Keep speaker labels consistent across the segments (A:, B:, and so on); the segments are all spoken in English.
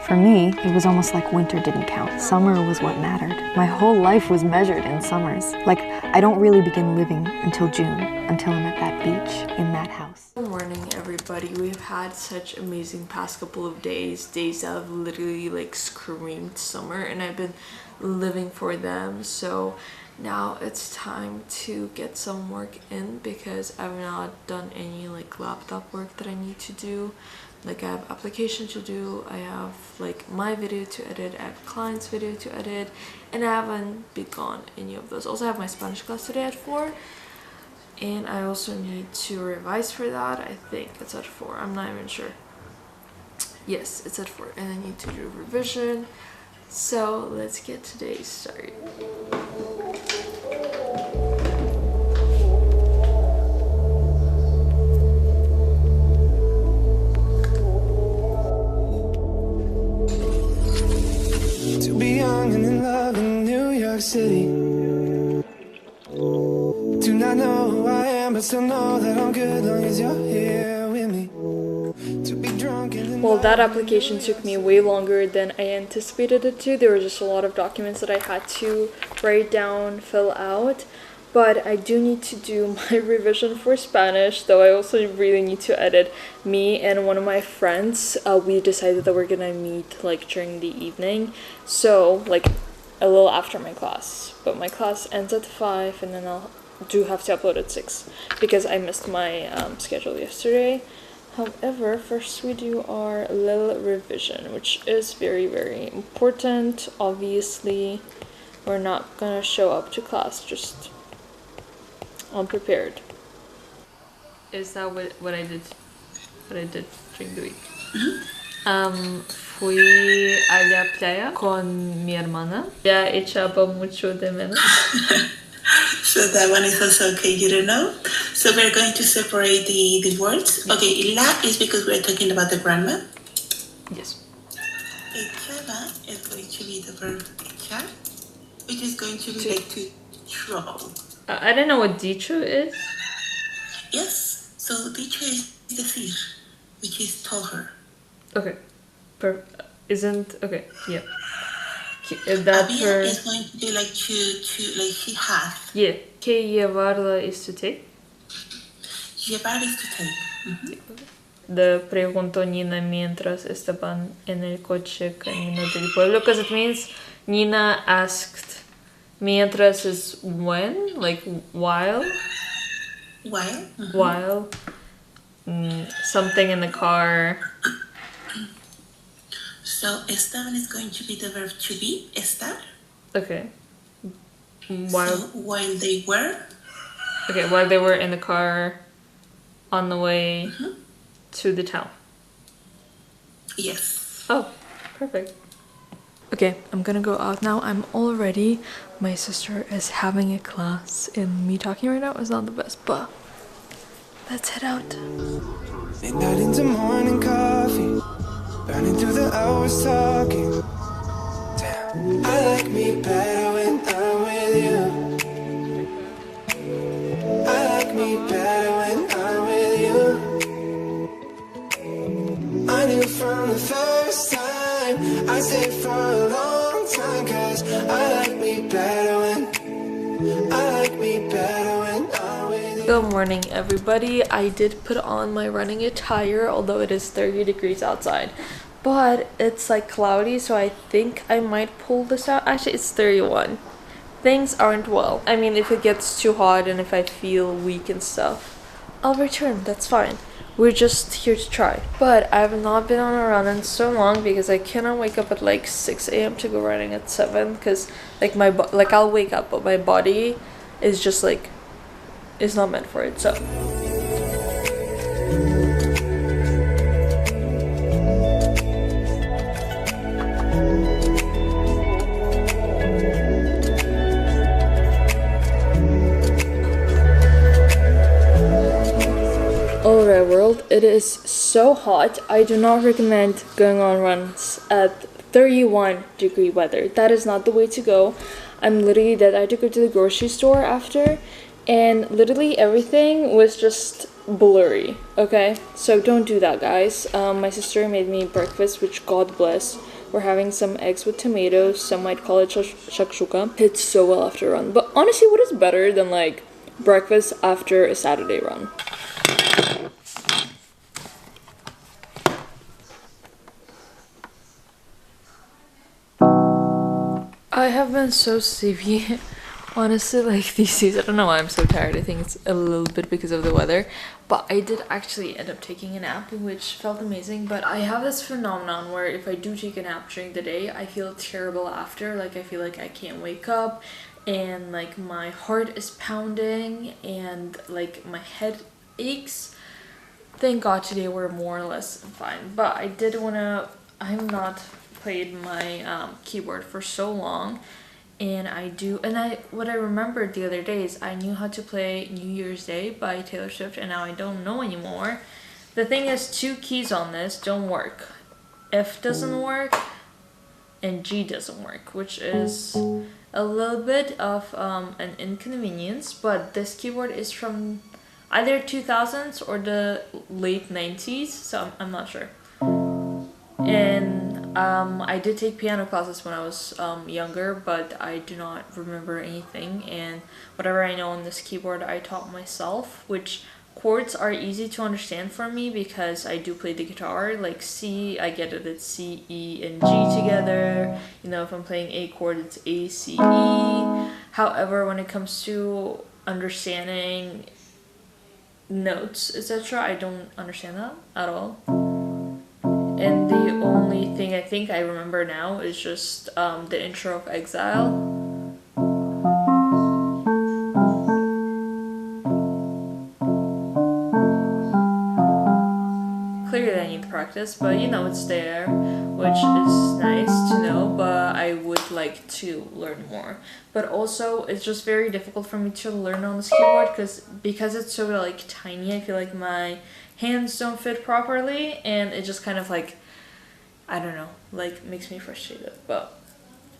A: For me, it was almost like winter didn't count. Summer was what mattered. My whole life was measured in summers. Like, I don't really begin living until June, until I'm at that beach, in that house.
B: Good morning, everybody. We've had such amazing past couple of days that have literally like screamed summer, and I've been living for them. So now it's time to get some work in because I've not done any like laptop work that I need to do. Like, I have application to do, I have like my video to edit, I have clients video to edit, and I haven't begun any of those. Also, I have my Spanish class today at 4, and I also need to revise for that. I think it's at 4, I'm not even sure. Yes, it's at 4, and I need to do revision. So let's get today started.
C: To be young and in love in New York City. Do not know who I am, but still know that I'm good long as you're here with me. To be drunk and in
B: Well, that application took me way longer than I anticipated it to. There were just a lot of documents that I had to write down, fill out. But I do need to do my revision for Spanish, though I also really need to edit. Me and one of my friends, we decided that we're gonna meet like during the evening. So like a little after my class. But my class ends at 5, and then I'll do have to upload at 6 because I missed my schedule yesterday. However, first we do our little revision, which is very, very important. Obviously, we're not gonna show up to class just unprepared. Is that what I did during the week? Fui a la playa con mi hermana. Ya echaba mucho de menos.
D: So that one is also okay, you don't know. So we're going to separate the words. Okay, la is because we're talking about the grammar.
B: Yes.
D: Echaba is going to be the verb echar, which is going to be like to throw.
B: I don't know what dicho is.
D: Yes, so dicho is decir, which is told her.
B: Okay. Okay, yeah. That
D: Había
B: her...
D: is going to be like to like he has.
B: Yeah. Que llevarla is to take.
D: Llevar is to take.
B: The preguntó Nina mientras estaban en el coche camino del pueblo, because it means Nina asked. Mientras is when, like while.
D: While.
B: While. Something in the car.
D: So estaban is going to be the verb to be, estar.
B: Okay.
D: While they were.
B: Okay, while they were in the car on the way to the town.
D: Yes.
B: Oh, perfect. Okay, I'm gonna go out now. I'm all ready. My sister is having a class, and me talking right now is not the best, but let's head out.
C: midnight into morning coffee, burning through the hours talking. Damn. I like me better when I'm with you. I like me better when I'm with you. I knew from the first time I stayed for a long time, 'cause I like me better when I'm with you.
B: Good morning, everybody. I did put on my running attire, although it is 30 degrees outside. But it's like cloudy, so I think I might pull this out. Actually, it's 31. Things aren't well. I mean, if it gets too hot and if I feel weak and stuff, I'll return. That's fine. We're just here to try. But I've not been on a run in so long because I cannot wake up at like 6 a.m. to go running at 7, because like I'll wake up, but my body is just like, it's not meant for it. So alright world, it is so hot. I do not recommend going on runs at 31-degree weather. That is not the way to go. I'm literally dead. I had to go to the grocery store after, and literally everything was just blurry. Okay, so don't do that, guys. My sister made me breakfast, which God bless. We're having some eggs with tomatoes. Some might call it shakshuka. It's so well after a run. But honestly, what is better than like breakfast after a Saturday run? I have been so sleepy. Honestly, like these days, I don't know why I'm so tired. I think it's a little bit because of the weather. But I did actually end up taking a nap, which felt amazing. But I have this phenomenon where if I do take a nap during the day, I feel terrible after. Like I feel like I can't wake up and like my heart is pounding and like my head aches. Thank God today we're more or less fine. But I did want to... I have not played my keyboard for so long. And what I remembered the other day is I knew how to play New Year's Day by Taylor Swift, and now I don't know anymore. The thing is, 2 keys on this don't work. F doesn't work, and G doesn't work, which is a little bit of an inconvenience, but this keyboard is from either 2000s or the late 90s, so I'm not sure. And I did take piano classes when I was younger, but I do not remember anything, and whatever I know on this keyboard I taught myself, which chords are easy to understand for me because I do play the guitar. Like C, I get it, it's C, E, and G together. You know, if I'm playing A chord, it's A, C, E. However, when it comes to understanding notes, etc., I don't understand that at all. And the only thing I think I remember now is just the intro of Exile. Clearly I need to practice, but you know it's there, which is nice to know, but I would like to learn more. But also, it's just very difficult for me to learn on this keyboard because it's so like tiny. I feel like my hands don't fit properly, and it just kind of like, I don't know, like makes me frustrated. But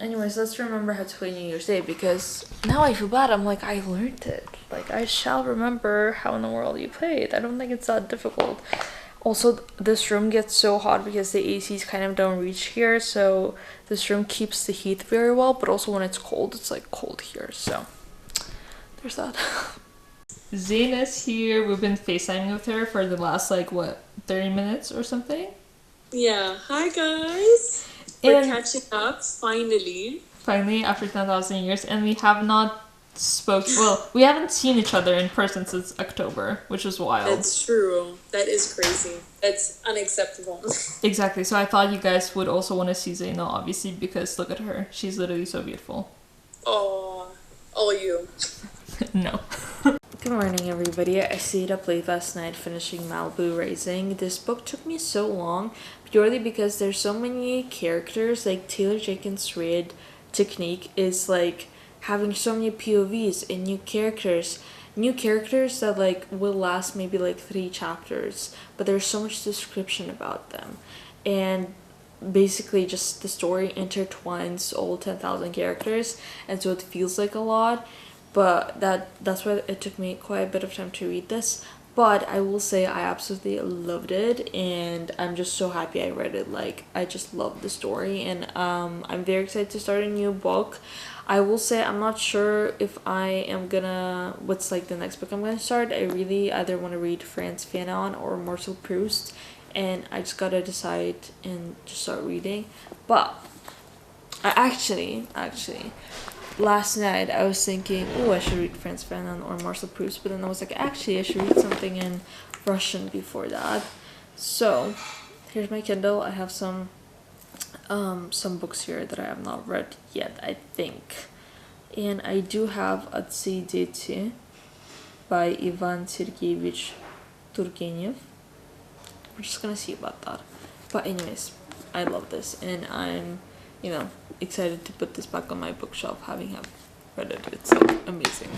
B: anyways, let's remember how to play New Year's Day, because now I feel bad. I'm like, I learned it. Like, I shall remember how in the world you play it. I don't think it's that difficult. Also, this room gets so hot because the ACs kind of don't reach here, so this room keeps the heat very well, but also when it's cold, it's like cold here, so there's that. Zaina's here. We've been FaceTiming with her for the last, like, what, 30 minutes or something?
E: Yeah. Hi, guys. We're catching up, finally.
B: Finally, after 10,000 years, and we have not we haven't seen each other in person since October, which is wild.
E: That's true. That is crazy. That's unacceptable.
B: Exactly. So I thought you guys would also want to see Zaina, obviously, because look at her. She's literally so beautiful.
E: Oh, all you.
B: No. Good morning, everybody. I stayed up late last night finishing Malibu Rising. This book took me so long purely because there's so many characters. Like, Taylor Jenkins' read technique is like having so many POVs and new characters that like will last maybe like 3 chapters, but there's so much description about them, and basically just the story intertwines all 10,000 characters, and so it feels like a lot. But that's why it took me quite a bit of time to read this. But I will say I absolutely loved it, and I'm just so happy I read it. Like, I just love the story, and I'm very excited to start a new book. I will say I'm not sure if I am gonna... what's like the next book I'm gonna start. I really either want to read Frantz Fanon or Marcel Proust, and I just gotta decide and just start reading. But I actually last night I was thinking, oh, I should read Frantz Fanon or Marcel Proust, but then I was like, actually I should read something in Russian before that. So here's my Kindle. I have some books here that I have not read yet, I think. And I do have Отцы и дети by Ivan Sergeyevich Turgenev. We're just gonna see about that. But anyways, I love this, and I'm, you know, excited to put this back on my bookshelf, having read it. It's like amazing.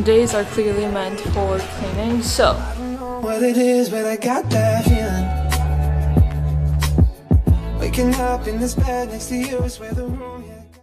B: Mondays are clearly meant for cleaning, so
C: I don't know what it is, but I got that feeling. Waking up in this bed next to you is where the room